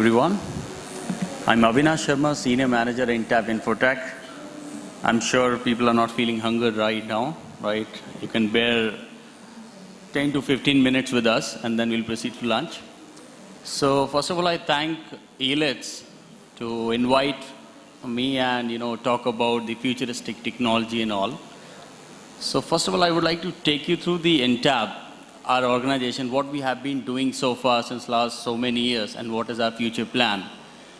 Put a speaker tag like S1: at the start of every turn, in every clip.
S1: everyone. I'm Avinash Sharma, Senior Manager in Edtech Infotech. I'm sure people are not feeling hunger right now, right? You can bear 10 to 15 minutes with us and then we'll proceed to lunch. So first of all, I thank ELITS to invite me and talk about the futuristic technology and all. So first of all, I would like to take you through the Edtech, our organization, what we have been doing so far since last so many years and what is our future plan.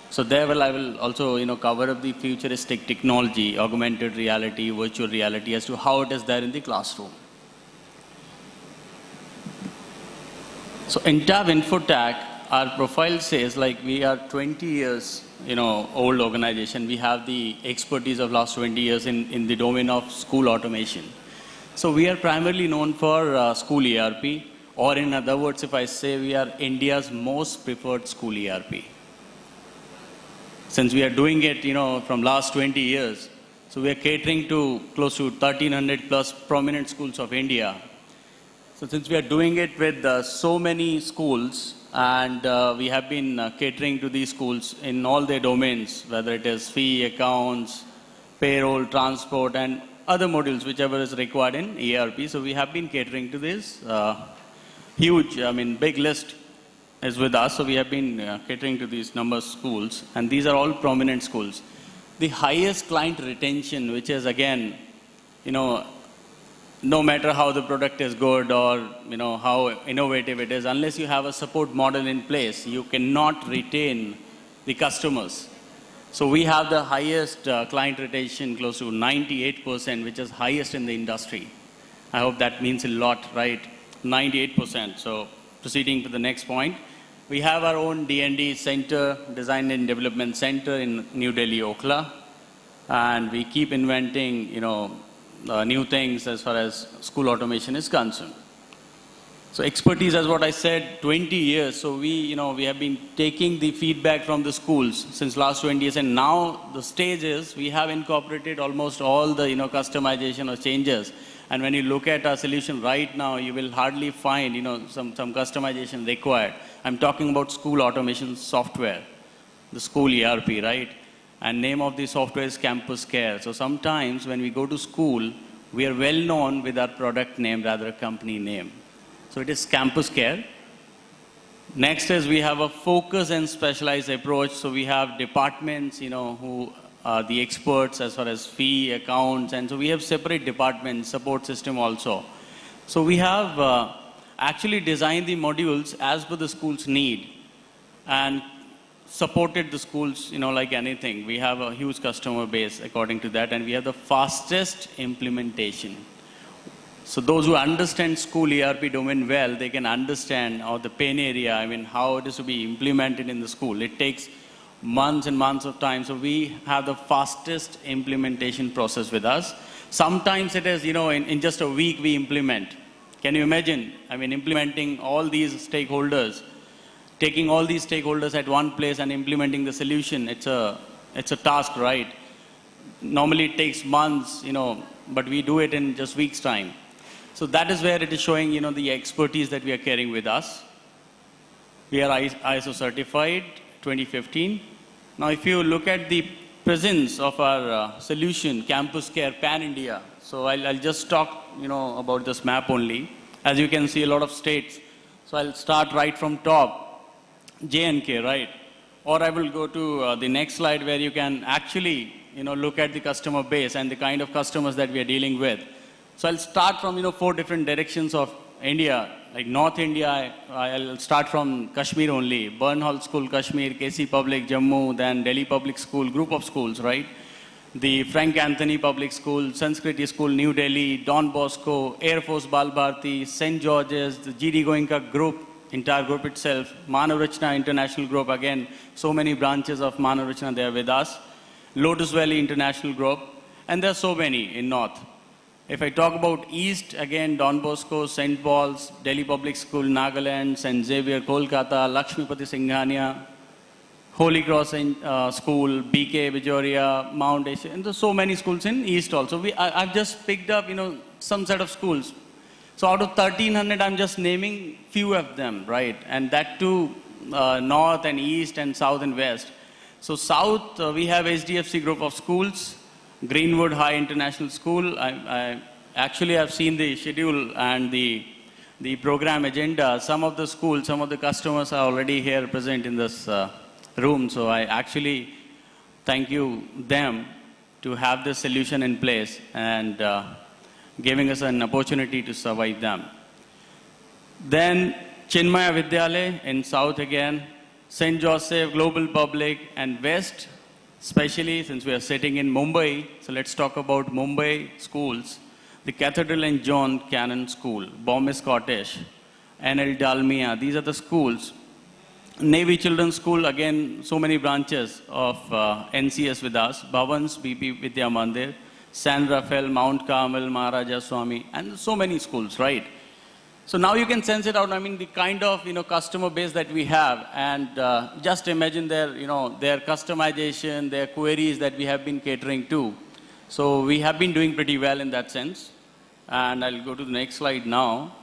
S1: So there I will also cover up the futuristic technology, augmented reality, virtual reality as to how it is there in the classroom. So Edtech Infotech, our profile says like we are 20 years old organization. We have the expertise of last 20 years in the domain of school automation. So we are primarily known for school ERP, or in other words, if I say we are India's most preferred school ERP. Since we are doing it, from last 20 years, so we are catering to close to 1,300 plus prominent schools of India. So since we are doing it with so many schools, and we have been catering to these schools in all their domains, whether it is fee, accounts, payroll, transport, and other modules, whichever is required in ERP. So we have been catering to this huge, big list is with us. So we have been catering to these number of schools, and these are all prominent schools. The highest client retention, which is again, no matter how the product is good or how innovative it is, unless you have a support model in place, you cannot retain the customers. So we have the highest client retention, close to 98%, which is highest in the industry. I hope that means a lot, right? 98%. So proceeding to the next point, we have our own D&D center, Design and Development Center in New Delhi, Okhla, and we keep inventing, new things as far as school automation is concerned. So expertise, as what I said, 20 years. So we have been taking the feedback from the schools since last 20 years, and now the stage is we have incorporated almost all the customization or changes. And when you look at our solution right now, you will hardly find some customization required. I'm talking about school automation software, the school ERP, right? And name of the software is Campus Care. So sometimes when we go to school, we are well known with our product name rather a company name. So it is Campus Care. Next is we have a focus and specialized approach. So we have departments, who are the experts as far as fee, accounts, and so we have separate departments, support system also. So we have actually designed the modules as per the school's need and supported the schools, like anything. We have a huge customer base according to that, and we have the fastest implementation. So those who understand school ERP domain well, they can understand the pain area, how it is to be implemented in the school. It takes months and months of time. So we have the fastest implementation process with us. Sometimes it is, in just a week we implement. Can you imagine? Implementing all these stakeholders, taking all these stakeholders at one place and implementing the solution. It's a task, right? Normally it takes months, but we do it in just weeks' time. So that is where it is showing, the expertise that we are carrying with us. We are ISO certified 2015. Now, if you look at the presence of our solution, Campus Care Pan-India. So I'll just talk, about this map only. As you can see, a lot of states. So I'll start right from top, J&K, right? Or I will go to the next slide where you can actually, look at the customer base and the kind of customers that we are dealing with. So I'll start from, 4 different directions of India. Like North India, I'll start from Kashmir only. Burnhall School, Kashmir, KC Public, Jammu, then Delhi Public School, group of schools, right? The Frank Anthony Public School, Sanskriti School, New Delhi, Don Bosco, Air Force Bal Bharti, St. George's, the GD Goenka group, entire group itself, Manav Rachna International Group, again, so many branches of Manav Rachna there with us. Lotus Valley International Group, and there are so many in North. If I talk about East, again, Don Bosco, St. Paul's, Delhi Public School, Nagaland, St. Xavier, Kolkata, Lakshmipati Singhania, Holy Cross School, BK, Vijoria, Mount Asia, and there's so many schools in East also. I've just picked up, some set of schools. So out of 1,300, I'm just naming few of them, right? And that too, north and east and south and west. So south, we have SDFC group of schools, Greenwood High International School. I actually have seen the schedule and the program agenda. Some of the schools, some of the customers are already here present in this room. So I actually thank you them to have this solution in place and giving us an opportunity to survive them. Then Chinmaya Vidyalaya in south again, St. Joseph Global Public, and west, especially since we are sitting in Mumbai. So let's talk about Mumbai schools. The Cathedral and John Cannon School, Bombay Scottish, NL Dalmia. These are the schools. Navy Children's School, again, so many branches of NCS with us. Bhavans, BP Vidya Mandir, San Rafael, Mount Carmel, Maharaja Swami, and so many schools, right? So now you can sense it out. I mean, the kind of customer base that we have, and just imagine their their customization, their queries that we have been catering to. So we have been doing pretty well in that sense. And I'll go to the next slide now.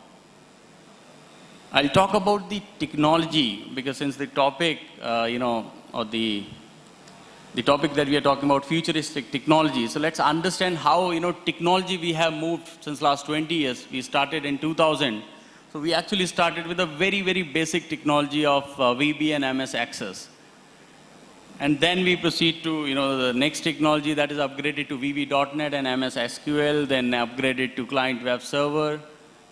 S1: I'll talk about the technology because since the topic, or the topic that we are talking about, futuristic technology. So let's understand how, technology we have moved since last 20 years. We started in 2000. So we actually started with a very, very basic technology of VB and MS Access. And then we proceed to, the next technology that is upgraded to VB.NET and MS SQL, then upgraded to client web server.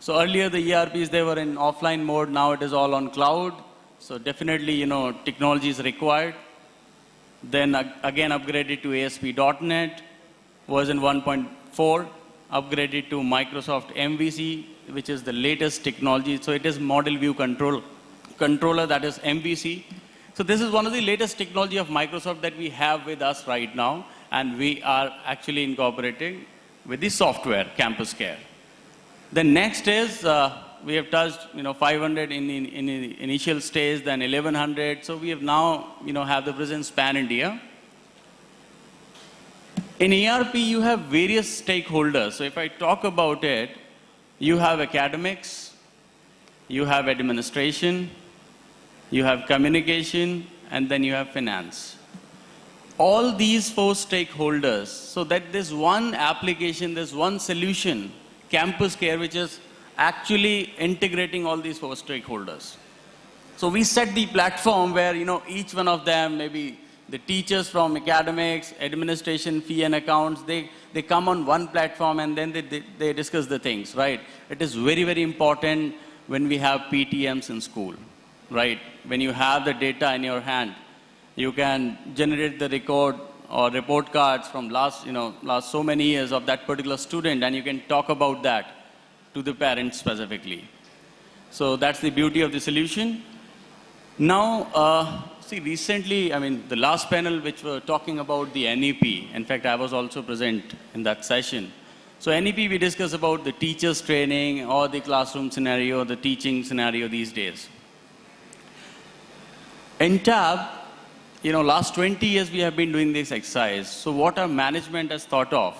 S1: So earlier the ERPs, they were in offline mode. Now it is all on cloud. So definitely, technology is required. Then again upgraded to ASP.NET, version 1.4, upgraded to Microsoft MVC, which is the latest technology. So it is model view controller, that is MVC. So this is one of the latest technology of Microsoft that we have with us right now, and we are actually incorporating with the software, Campus Care. The next is, we have touched 500 in the initial stage, then 1100. So we have now have the presence pan India. In ERP, you have various stakeholders. So if I talk about it, you have academics, you have administration, you have communication, and then you have finance. All these four stakeholders, so that there's one application, there's one solution, Campus Care, which is actually integrating all these four stakeholders. So we set the platform where each one of them, maybe the teachers from academics, administration, fee and accounts, they come on one platform and then they discuss the things, right? It is very, very important when we have PTMs in school, right? When you have the data in your hand, you can generate the record or report cards from last so many years of that particular student, and you can talk about that to the parents specifically. So that's the beauty of the solution. Now, see, recently, the last panel which were talking about the NEP, in fact, I was also present in that session. So NEP, we discussed about the teachers training or the classroom scenario, the teaching scenario these days. In TAB, last 20 years we have been doing this exercise. So what our management has thought of,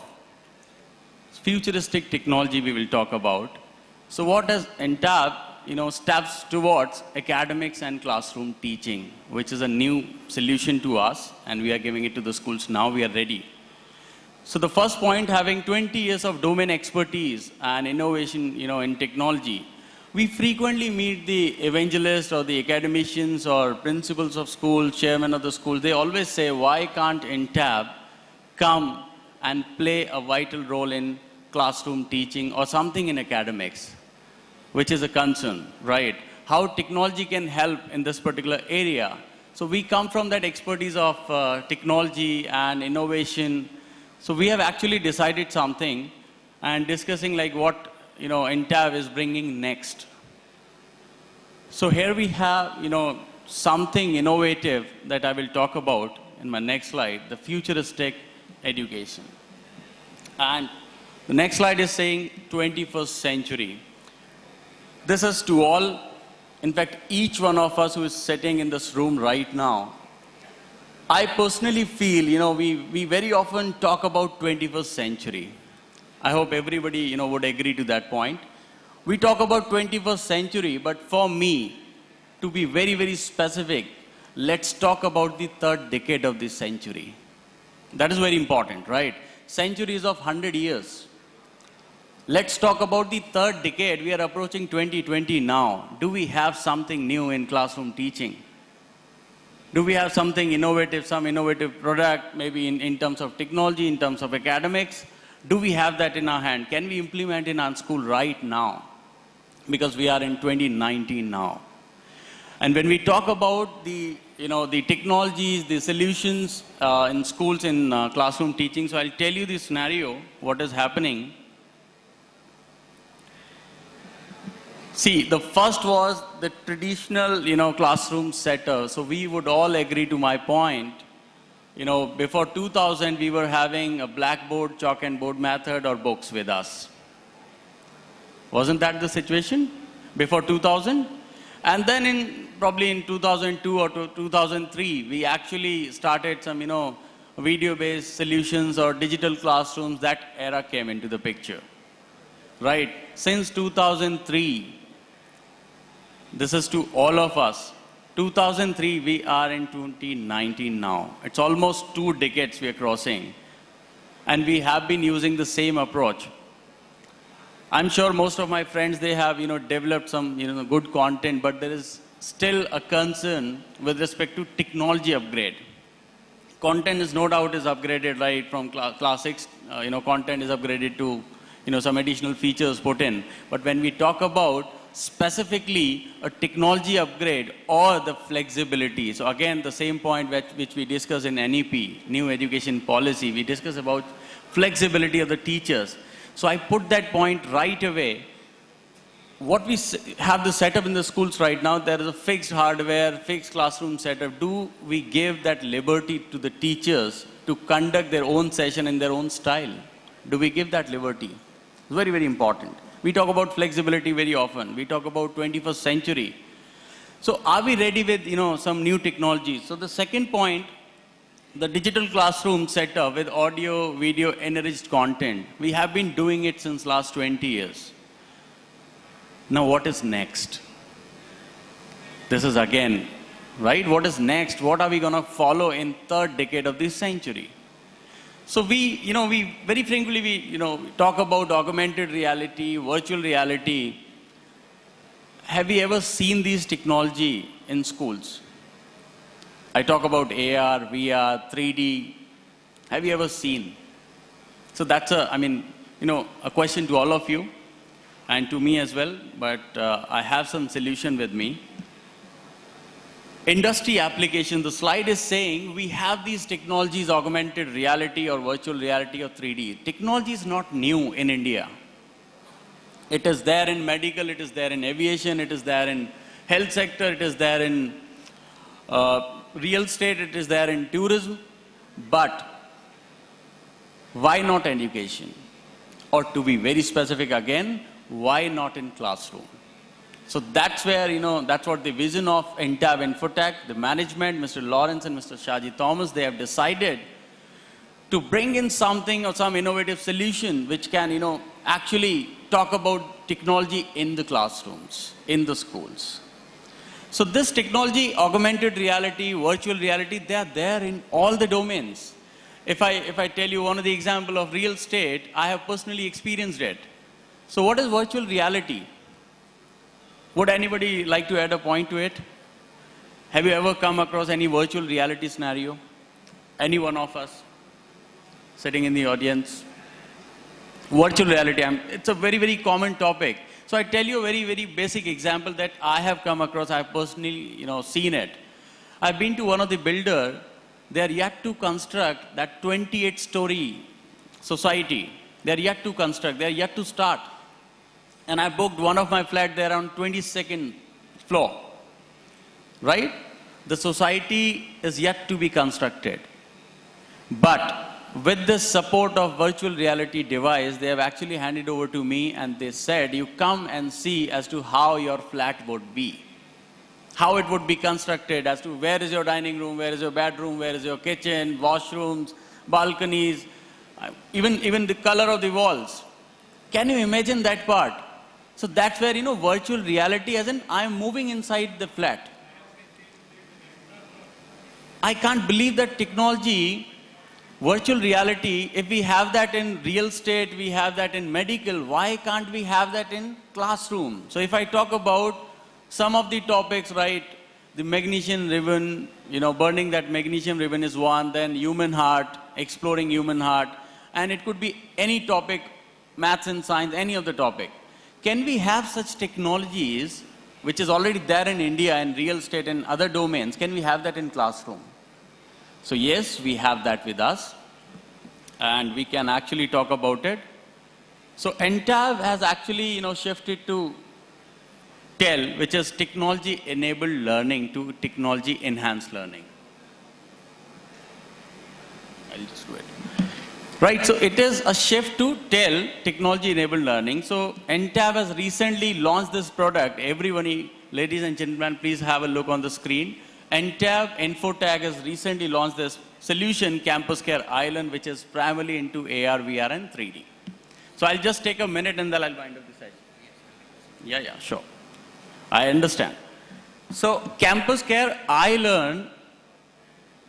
S1: futuristic technology we will talk about. So what does TAB, steps towards academics and classroom teaching, which is a new solution to us, and we are giving it to the schools now. We are ready. So the first point, having 20 years of domain expertise and innovation, in technology, we frequently meet the evangelists or the academicians or principals of schools, chairmen of the schools. They always say, why can't INTAB come and play a vital role in classroom teaching or something in academics, which is a concern, right? How technology can help in this particular area. So we come from that expertise of technology and innovation. So we have actually decided something and discussing like what INTAB is bringing next. So here we have something innovative that I will talk about in my next slide, the futuristic education. And the next slide is saying 21st century. This is to all, in fact, each one of us who is sitting in this room right now. I personally feel, we very often talk about 21st century. I hope everybody, would agree to that point. We talk about 21st century, but for me, to be very, very specific, let's talk about the third decade of this century. That is very important, right? Centuries of 100 years. Let's talk about the third decade. We are approaching 2020 now. Do we have something new in classroom teaching? Do we have something innovative, some innovative product, maybe in terms of technology, in terms of academics? Do we have that in our hand? Can we implement in our school right now? Because we are in 2019 now. And when we talk about the technologies, the solutions in schools, in classroom teaching, so I'll tell you the scenario, what is happening. See, the first was the traditional, classroom setup. So we would all agree to my point. Before 2000, we were having a blackboard, chalk and board method or books with us. Wasn't that the situation before 2000? And then probably in 2002 or 2003, we actually started some, video-based solutions or digital classrooms. That era came into the picture, right? Since 2003, this is to all of us. 2003, we are in 2019 now. It's almost 2 decades we are crossing. And we have been using the same approach. I'm sure most of my friends, they have, developed some, good content, but there is still a concern with respect to technology upgrade. Content is no doubt is upgraded, right, from classics, content is upgraded to, some additional features put in. But when we talk about specifically a technology upgrade or the flexibility, so again, the same point which we discuss in NEP, New Education Policy, we discuss about flexibility of the teachers. So I put that point right away. What we have the setup in the schools right now, there is a fixed hardware, fixed classroom setup. Do we give that liberty to the teachers to conduct their own session in their own style? Do we give that liberty? It's very, very important. We talk about flexibility very often. We talk about 21st century. So are we ready with, some new technologies? So the second point, the digital classroom setup with audio, video, enriched content. We have been doing it since last 20 years. Now what is next? This is again, right? What is next? What are we going to follow in third decade of this century? So we very frankly, we talk about augmented reality, virtual reality. Have you ever seen these technology in schools? I talk about AR, VR, 3D. Have you ever seen? So that's a question to all of you and to me as well, but I have some solution with me. Industry application, the slide is saying we have these technologies, augmented reality or virtual reality or 3D. Technology is not new in India. It is there in medical, it is there in aviation, it is there in health sector, it is there in real estate, it is there in tourism. But why not education? Or to be very specific again, why not in classroom? So that's where, that's what the vision of Edtech Infotech, the management, Mr. Lawrence and Mr. Shaji Thomas, they have decided to bring in something or some innovative solution which can, actually talk about technology in the classrooms, in the schools. So this technology, augmented reality, virtual reality, they are there in all the domains. If I tell you one of the example of real estate, I have personally experienced it. So what is virtual reality? Would anybody like to add a point to it? Have you ever come across any virtual reality scenario? Any one of us sitting in the audience? Virtual reality, it's a very, very common topic. So I tell you a very, very basic example that I have come across, I have personally, seen it. I've been to one of the builder, they are yet to construct that 28-story society. They are yet to construct, they are yet to start. And I booked one of my flat there on 22nd floor, right? The society is yet to be constructed. But with the support of virtual reality device, they have actually handed over to me and they said, you come and see as to how your flat would be. How it would be constructed as to where is your dining room, where is your bedroom, where is your kitchen, washrooms, balconies, even the color of the walls. Can you imagine that part? So that's where, virtual reality, as in I'm moving inside the flat. I can't believe that technology, virtual reality, if we have that in real estate, we have that in medical, why can't we have that in classroom? So if I talk about some of the topics, right, the magnesium ribbon, burning that magnesium ribbon is one, then human heart, exploring human heart, and it could be any topic, maths and science, any of the topic. Can we have such technologies, which is already there in India in real estate and other domains, can we have that in classroom? So yes, we have that with us, and we can actually talk about it. So Edtech has actually, shifted to TEL, which is technology-enabled learning, to technology-enhanced learning. I'll just do it. Right, so it is a shift to TEL, technology-enabled learning. So Edtech has recently launched this product. Everybody, ladies and gentlemen, please have a look on the screen. Edtech Infotech has recently launched this solution, Campus Care Island, which is primarily into AR, VR, and 3D. So I'll just take a minute and then I'll wind up the session. Yeah, sure. I understand. So Campus Care Island,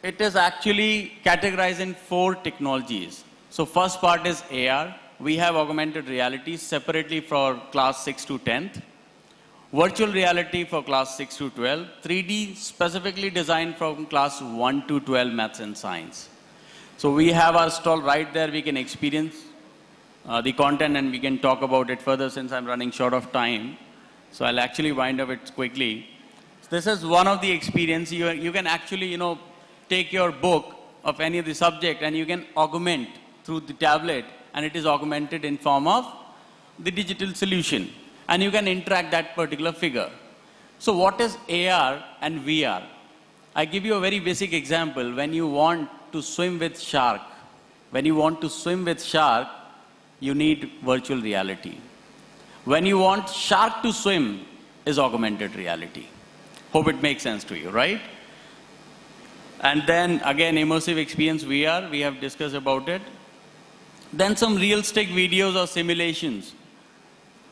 S1: it is actually categorized in 4 technologies. So first part is AR. We have augmented reality separately for class 6 to 10th. Virtual reality for class 6 to 12. 3D specifically designed from class 1 to 12 maths and science. So we have our stall right there. We can experience the content and we can talk about it further since I'm running short of time. So I'll actually wind up it quickly. This is one of the experience. You can actually, take your book of any of the subject and you can augment through the tablet, and it is augmented in form of the digital solution. And you can interact that particular figure. So what is AR and VR? I give you a very basic example. When you want to swim with shark, you need virtual reality. When you want shark to swim is augmented reality. Hope it makes sense to you, right? And then again, immersive experience VR, we have discussed about it. Then some realistic videos or simulations.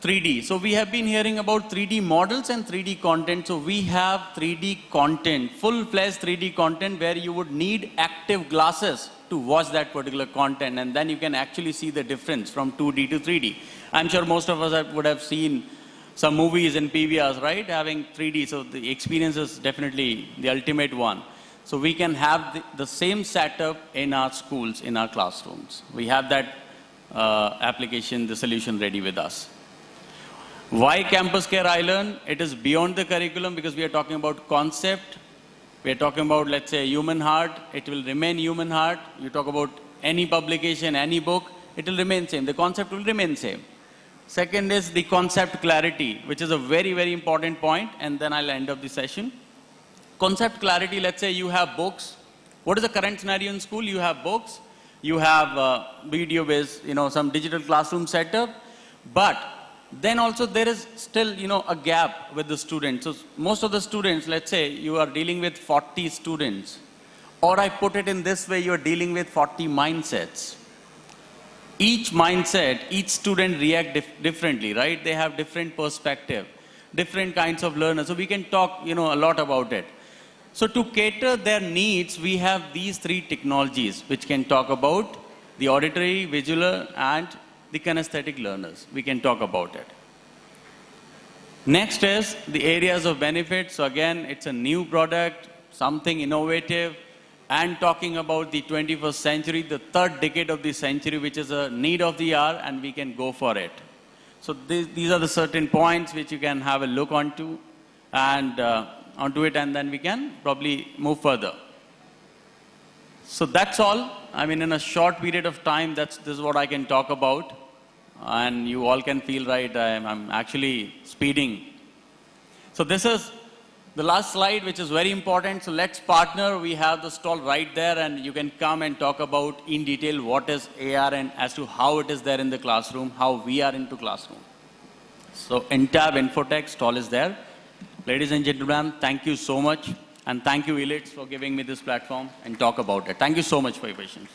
S1: 3D. So we have been hearing about 3D models and 3D content. So we have 3D content, full-fledged 3D content where you would need active glasses to watch that particular content, and then you can actually see the difference from 2D to 3D. I'm sure most of us would have seen some movies in PVRs, right, having 3D. So the experience is definitely the ultimate one. So we can have the same setup in our schools, in our classrooms. We have that application, the solution ready with us. Why Campus Care Island? It is beyond the curriculum because we are talking about concept. We are talking about, let's say, human heart. It will remain human heart. You talk about any publication, any book, it will remain same. The concept will remain same. Second is the concept clarity, which is a very, very important point, and then I'll end up the session. Concept clarity, let's say you have books. What is the current scenario in school? You have books, you have video-based, some digital classroom setup, but then also there is still, a gap with the students. So most of the students, let's say you are dealing with 40 students, or I put it in this way, you are dealing with 40 mindsets. Each mindset, each student react differently, right? They have different perspective, different kinds of learners. So we can talk, a lot about it. So to cater their needs, we have these 3 technologies which can talk about the auditory, visual, and the kinesthetic learners. We can talk about it. Next is the areas of benefit. So again, it's a new product, something innovative, and talking about the 21st century, the 3rd decade of the century, which is a need of the hour, and we can go for it. So these are the certain points which you can have a look onto, and onto it, and then we can probably move further. So that's all. I mean, in a short period of time, this is what I can talk about. And you all can feel right, I'm actually speeding. So this is the last slide, which is very important. So let's partner. We have the stall right there, and you can come and talk about in detail what is AR and as to how it is there in the classroom, how we are into classroom. So Edtech Infotech stall is there. Ladies and gentlemen, thank you so much. And thank you, Elitch, for giving me this platform and talk about it. Thank you so much for your patience.